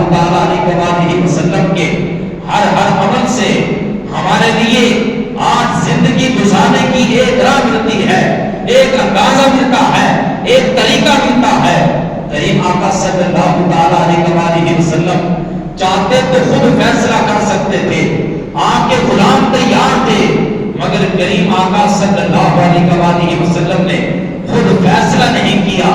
تعالیٰ علیہ وسلم کے ہر عمل سے ہمارے لیے آج زندگی گزارنے کی ایک راہ ملتی ہے، ایک اندازہ ملتا ہے، ایک طریقہ ملتا ہے۔ کریم آقا صلی اللہ تعالیٰ علیہ وسلم چاہتے تو خود فیصلہ کر سکتے تھے، آپ کے غلام تیار تھے، مگر کریم آقا صلی اللہ علیہ وسلم نے خود فیصلہ نہیں کیا،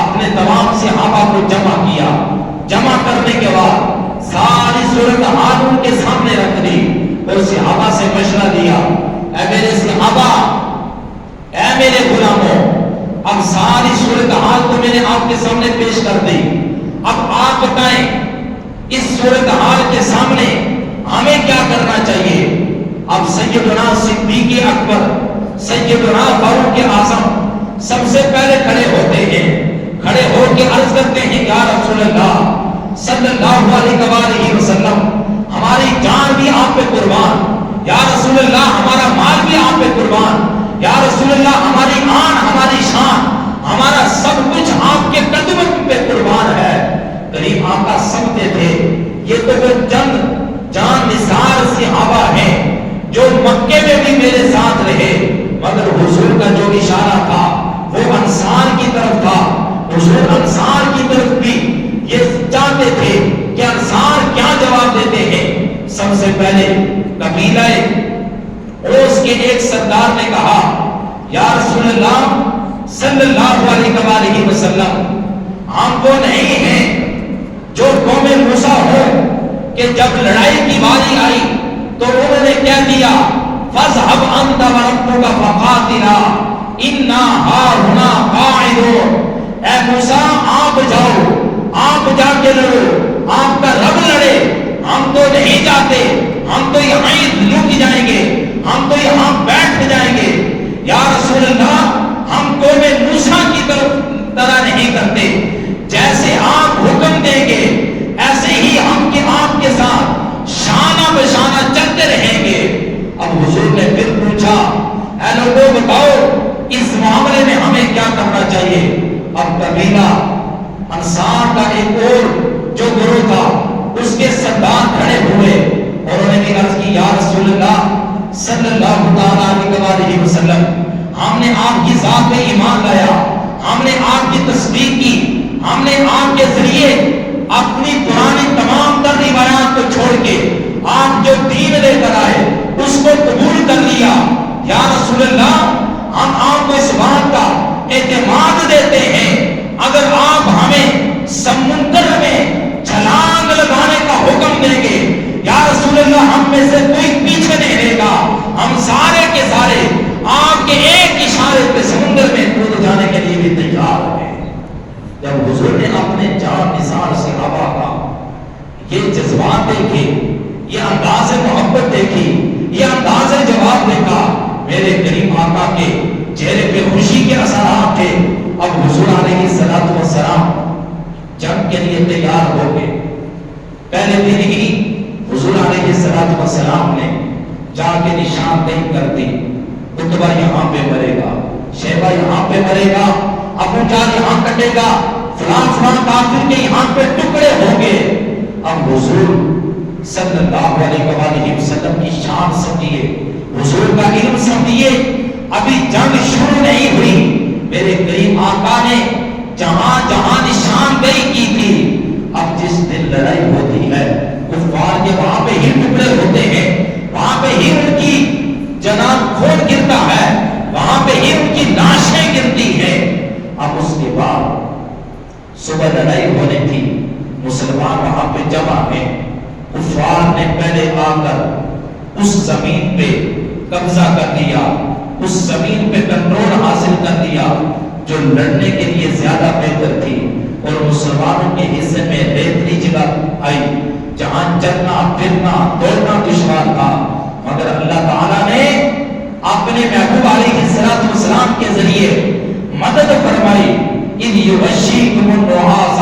اپنے تمام صحابہ کو جمع کیا، جمع کرنے کے بعد ساری صورتحال ان کے سامنے رکھ دی اور صحابہ سے مشورہ دیا، اے میرے صحابہ، اے میرے غلاموں، اب ساری صورتحال کو میں نے آپ کے سامنے پیش کر دی، اب آپ بتائیں اس صورتحال کے سامنے ہمیں کیا کرنا چاہیے؟ اب سیدنا صدیق اکبر، سیدنا فاروق اعظم سب سے پہلے کھڑے ہوتے ہیں، کھڑے ہو کے عرض کرتے ہیں، یا رسول اللہ صلی اللہ علیہ وسلم، ہماری جان بھی آپ پہ قربان، یا رسول اللہ ہمارا مال بھی آپ پہ قربان، یا رسول اللہ ہماری آن، ہماری شان، ہمارا سب کچھ آپ کے قدموں پہ قربان ہے۔ کریم آقا سمجھتے تھے یہ تو وہ چند جان نثار صحابہ ہیں جو مکے میں بھی میرے ساتھ رہے، مگر حضور کا جو اشارہ تھا وہ انصار کی طرف تھا، حضور انصار کی طرف بھی یہ چاہتے تھے کہ انصار کیا جواب دیتے ہیں۔ سب سے پہلے قبیلہ اوس کے ایک سردار نے کہا، یا رسول اللہ صلی اللہ علیہ وسلم، ہم وہ نہیں ہیں جو قوم موسیٰ ہو کہ جب لڑائی کی باری آئی تو انہوں نے کہہ دیا، فَاذْهَبْ أَنْتَ وَرَبُّكَ فَقَاتِلَا إِنَّا هَاهُنَا قَاعِدُونَ۔ اے موسیٰ آپ جاؤ، آپ جا کے لڑو، آپ کا رب لڑے، ہم تو نہیں جاتے، ہم تو یہاں ہی رک جائیں گے، ہم تو یہاں بیٹھ جائیں گے۔ یا رسول اللہ ہم قوم موسیٰ کی طرح نہیں کرتے، جیسے آپ حکم دیں گے ایسے ہی ہم آپ کے ساتھ شانہ بشانہ چلتے رہیں گے۔ اب حضور نے پھر پوچھا، اے لوگوں بتاؤ اس معاملے میں ہمیں کیا کرنا چاہیے؟ اب قبیلہ انصار کا ایک اور جو گروہ تھا اس کے سردار کھڑے ہوئے اور انہوں نے بھی عرض کی، یا رسول اللہ صلی اللہ علیہ وسلم، ہم نے آپ کی ذات میں ایمان لایا، ہم نے آپ کی تصدیق کی، ہم نے آپ کے ذریعے اپنی پرانی تمام تر روایات کو چھوڑ کے آپ جو دین لے کر آئے اس کو قبول کر لیا۔ یا رسول اللہ ہم آپ کو اس بات کا اعتماد دیتے ہیں، اگر آپ ہمیں سمندر میں چھلانگ لگانے کا حکم دیں گے، یا رسول اللہ ہم میں سے کوئی پیچھے نہیں رہے گا، ہم سارے کے سارے آپ کے ایک اشارے پہ سمندر میں کود جانے کے لیے بھی تیار ہیں۔ جب حضور نے اپنے جان نثار صحابہ کا یہ جذبات دیکھے، یہ انداز محبت دیکھی، یہ انداز جواب دیکھا، میرے کریم آقا کے چہرے پہ خوشی کے اثرات تھے۔ اب حضور علیہ السلام جنگ کے لیے تیار ہو گئے۔ پہلے دن ہی حضور علیہ السلام نے جا کے نشاندہی کر دی، عتبہ یہاں پہ مرے گا، شیبہ یہاں پہ مرے گا، ابو جہل یہاں کٹے گا، فلاں فلاں کافر کے یہاں پہ ٹکڑے ہوں گے۔ اب حضور صلی اللہ علیہ وسلم کی شان سمجھیے، حضور کا علم سمجھیے، ابھی جنگ شروع نہیں ہوئی، میرے کریم آقا نے جہاں جہاں نشاندہی کی تھی، اب جس دن لڑائی ہوتی ہے کفار کے وہاں پہ ہی ٹکڑے ہوتے ہیں، وہاں پہ ہی ان کی جناب خون گرتا ہے، وہاں پہ ہی ان کی لاشیں گرتی ہیں۔ اب اس کے بعد صبح لڑائی ہونے تھی، مسلمان وہاں پہ جمع ہیں، کفار نے پہلے آ کر اس زمین پہ قبضہ کر دیا، اس زمین پہ کنٹرول حاصل کر دیا جو لڑنے کے لیے زیادہ بہتر تھی، اور مسلمانوں کے حصے میں ریتلی جگہ آئی جہاں چلنا پھرنا دوڑنا دشوار تھا، مگر اللہ تعالیٰ نے اپنے محبوب علیہ السلام کے ذریعے مدد فرمائی۔ اِذْ يُغَشِّيكُمُ النُّعَاسَ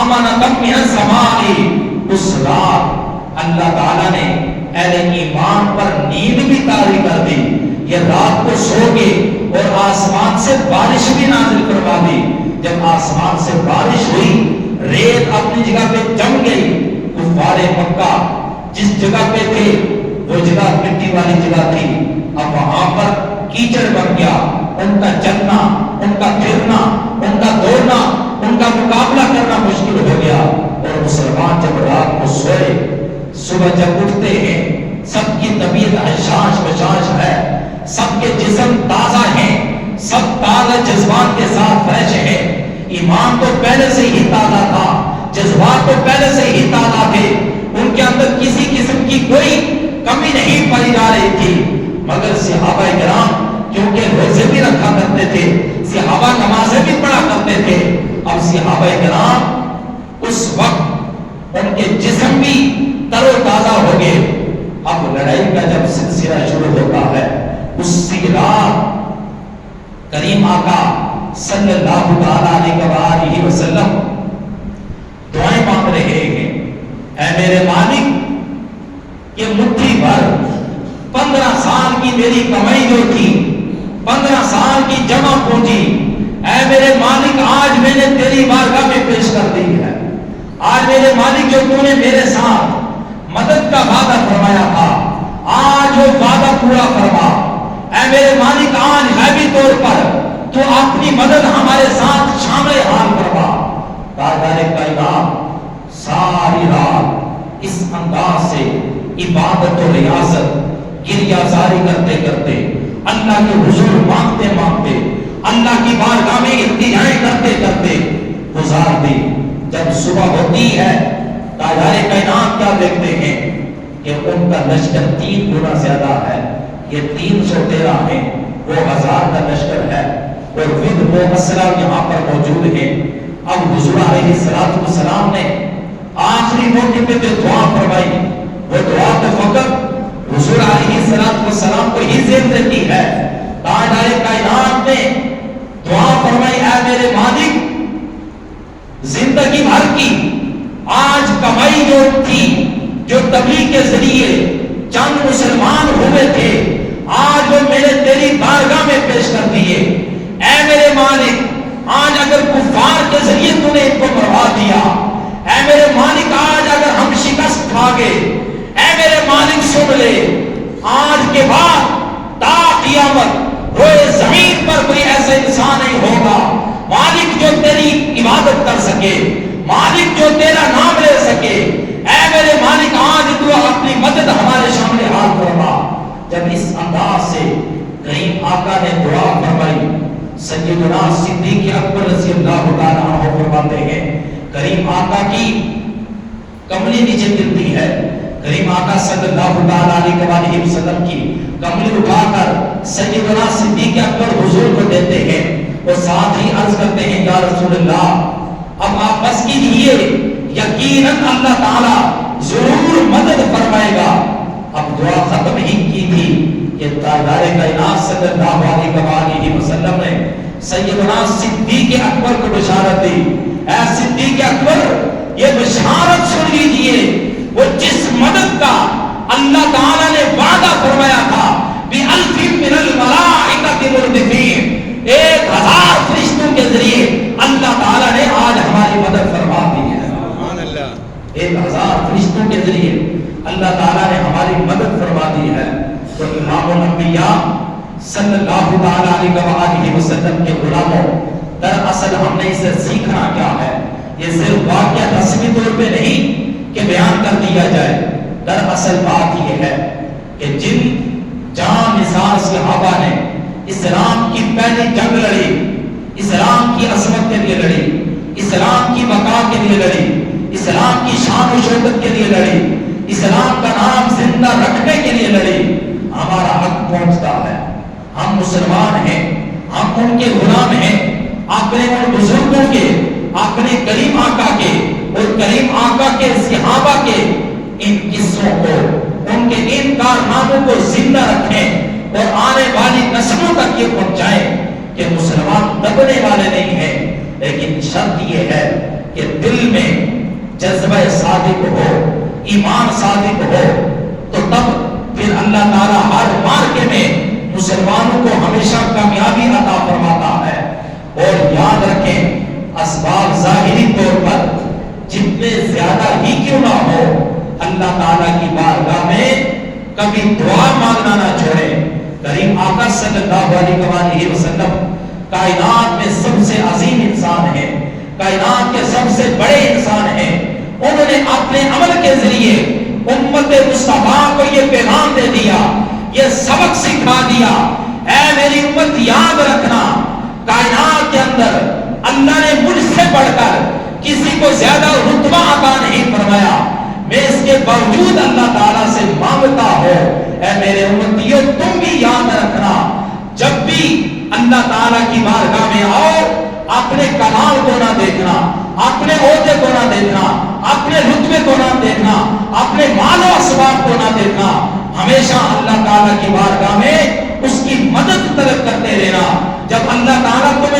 أَمَنَةً مِّنَ السَّمَاءِ، اس رات اللہ تعالیٰ نے اہل ایمان پر نیند بھی طاری کر دی، یہ رات کو سو گے اور آسمان سے بارش بھی نازل کروا دی۔ جب آسمان سے بارش ہوئی، ریت اپنی جگہ پہ جم گئی، مکہ جس جگہ پہ تھے وہ جگہ مٹی والی جگہ تھی، اب وہاں پر کیچڑ بن گیا، ان کا چلنا، ان کا پھرنا، ان کا دوڑنا، ان کا مقابلہ کرنا مشکل ہو گیا۔ اور مسلمان جب رات کو سوئے، صبح جب اٹھتے ہیں سب کی طبیعت حشاش بشاش ہے، سب کے جسم تازہ ہیں، سب تازہ جذبات کے ساتھ فریش ہیں۔ ایمان تو پہلے سے ہی تازہ تھا، جذبات تو پہلے سے ہی تازہ تھے، ان کے اندر کسی قسم کی کوئی کمی نہیں پائی جا رہی تھی۔ مگر صحابہ کرام کیونکہ روزے بھی رکھا کرتے تھے، صحابہ نمازیں بھی پڑھا کرتے تھے، اب صحابہ کرام اس وقت ان کے جسم بھی تر و تازہ ہو گئے۔ اب لڑائی کا جب سلسلہ شروع ہوتا ہے، اسی رات کریم آقا صلی اللہ علیہ وسلم دعائیں مانگ رہے ہیں، اے میرے مالک یہ مٹھی بھر 15 سال کی میری کمائی جو تھی، 15 سال کی جمع پونجی، اے میرے مالک آج میں نے تیری بارگاہ میں پیش کر دی ہے۔ آج میرے مالک جو تو نے میرے ساتھ مدد کا وعدہ فرمایا تھا، آج وہ وعدہ پورا فرما۔ اے میرے مالک آج غیبی طور پر تو اپنی مدد ہمارے ساتھ شامل حال فرما۔ تاجدار کائنات ساری رات اس انداز سے عبادت و ریاضت گریہ زاری کرتے کرتے، اللہ کے حضور مانگتے مانگتے، اللہ کی بارگاہ میں التجائیں کرتے کرتے گزار دی۔ جب صبح ہوتی ہے تاجدار کائنات کیا دیکھتے ہیں کہ ان کا لشکر 3 گنا زیادہ ہے، یہ 313 ہے، وہ 1000 کا لشکر ہے، اور وہ اسرا یہاں پر موجود ہیں۔ اب حضور علیہ السلام نے آخری موقع پہ جو دعا فرمائی، وہ دعا تو فقط حضور علیہ السلام کو ہی ذہن دیتی ہے۔ تاجدار کائنات نے دعا فرمائی، اے میرے مالک زندگی بھر کی آج کمائی جو تھی، جو تبلیغ کے ذریعے چند مسلمان ہوئے تھے، آج وہ میں نے تیری بارگاہ میں پیش کر دیے۔ اے میرے مالک آج اگر کفار کے ذریعے تو نے ان کو مروا دیا، اے میرے مالک آج اگر ہم شکست کھا گئے، اے میرے مالک سن لے، آج کے بعد تا قیامت روئے زمین پر کوئی ایسا انسان نہیں ہوگا مالک جو تیری عبادت کر سکے، مالک جو تیرا نام لے سکے۔ اے میرے مالک آج تو اپنی مدد ہمارے سامنے حال فرما۔ جب اس انداز سے کریم آقا نے دعا فرمائی، سیدنا صدیق اکبر رضی اللہ تعالیٰ عنہ فرماتے ہیں کریم آقا کی کملی نیچے گرتی ہے، کریم آقا صلی اللہ علیہ وسلم کی کملی اٹھا کر سیدنا صدیق اکبر حضور کو دیتے ہیں، اور ساتھ ہی عرض کرتے ہیں یا رسول اللہ اب آپ بس کیجئے، یقیناً اللہ تعالیٰ ضرور مدد فرمائے گا۔ اب دعا ختم ہی کی تھی کہ تاجدار کائنات صلی اللہ علیہ وسلم نے سیدنا صدیق اکبر کو بشارت دی، اے صدیق اکبر یہ بشارت سن لیجئے، وہ جس مدد کا اللہ تعالیٰ نے وعدہ فرمایا تھا بِأَلْفٍ مِّنَ الْمَلَائِكَةِ مُرْدِفِينَ، 1000 فرشتوں کے ذریعے اللہ تعالیٰ نے آج ہماری مدد فرما دی ہے۔ 1000 فرشتوں کے ذریعے اللہ تعالیٰ نے ہماری مدد فرما دی ہے۔ تو امام الانبیاء صلی اللہ علیہ وسلم کے غلاموں، دراصل ہم نے اسے سیکھنا کیا ہے؟ یہ صرف واقعہ رسمی طور پہ نہیں کہ بیان کر دیا جائے، دراصل بات یہ ہے کہ جن جان نثار صحابہ نے اسلام کی پہلی جنگ لڑی، اسلام کی عظمت کے لیے لڑی، اسلام کی بقا کے لیے لڑی، اسلام کی شان و شوکت کے لیے لڑی، اسلام کا نام زندہ رکھنے کے لیے لڑی، ہمارا حق پہنچتا ہے، ہم مسلمان ہیں، ہم ان کے غلام ہیں، اپنے ان بزرگوں کے، اپنے کریم آقا کے اور کریم آقا کے صحابہ کے ان قصوں کو، ان کے ان کارناموں کو زندہ رکھیں اور آنے والی نسلوں تک یہ پہنچائیں کہ مسلمان دبنے والے نہیں ہیں، لیکن شرط یہ ہے کہ دل میں جذبہ صادق ہو، ایمان صادق ہو، تو تب پھر اللہ تعالیٰ ہر مارکے میں مسلمانوں کو ہمیشہ کامیابی عطا فرماتا ہے۔ اور یاد رکھیں اسباب ظاہری طور پر جتنے زیادہ ہی کیوں نہ ہو، اللہ تعالیٰ کی بارگاہ میں کبھی دعا مانگنا نہ چھوڑے. کریم آقا صلی اللہ علیہ وسلم کائنات میں سب سے عظیم انسان ہے, کائنات کے سب سے بڑے انسان ہیں. انہوں نے اپنے عمل کے ذریعے امت مصطفیٰ کو یہ پیغام دے دیا, یہ سبق سکھا دیا, اے میری امت یاد رکھنا کائنات کے اندر اللہ نے مجھ سے بڑھ کر کسی کو زیادہ رتبہ عطا نہیں فرمایا. میں اس کے باوجود اللہ تعالیٰ سے مانگتا ہوں, اے میرے امتیوں تم بھی یاد رکھنا جب بھی اللہ تعالیٰ کی بارگاہ میں آؤ اپنے کمال کو نہ دیکھنا, اپنے عہدے کو نہ دیکھنا, اپنے رتبے کو نہ دیکھنا, اپنے مال و اسباب کو نہ دیکھنا. ہمیشہ اللہ تعالیٰ کی بارگاہ میں اس کی مدد طلب کرتے رہنا. جب اللہ تعالیٰ تمہیں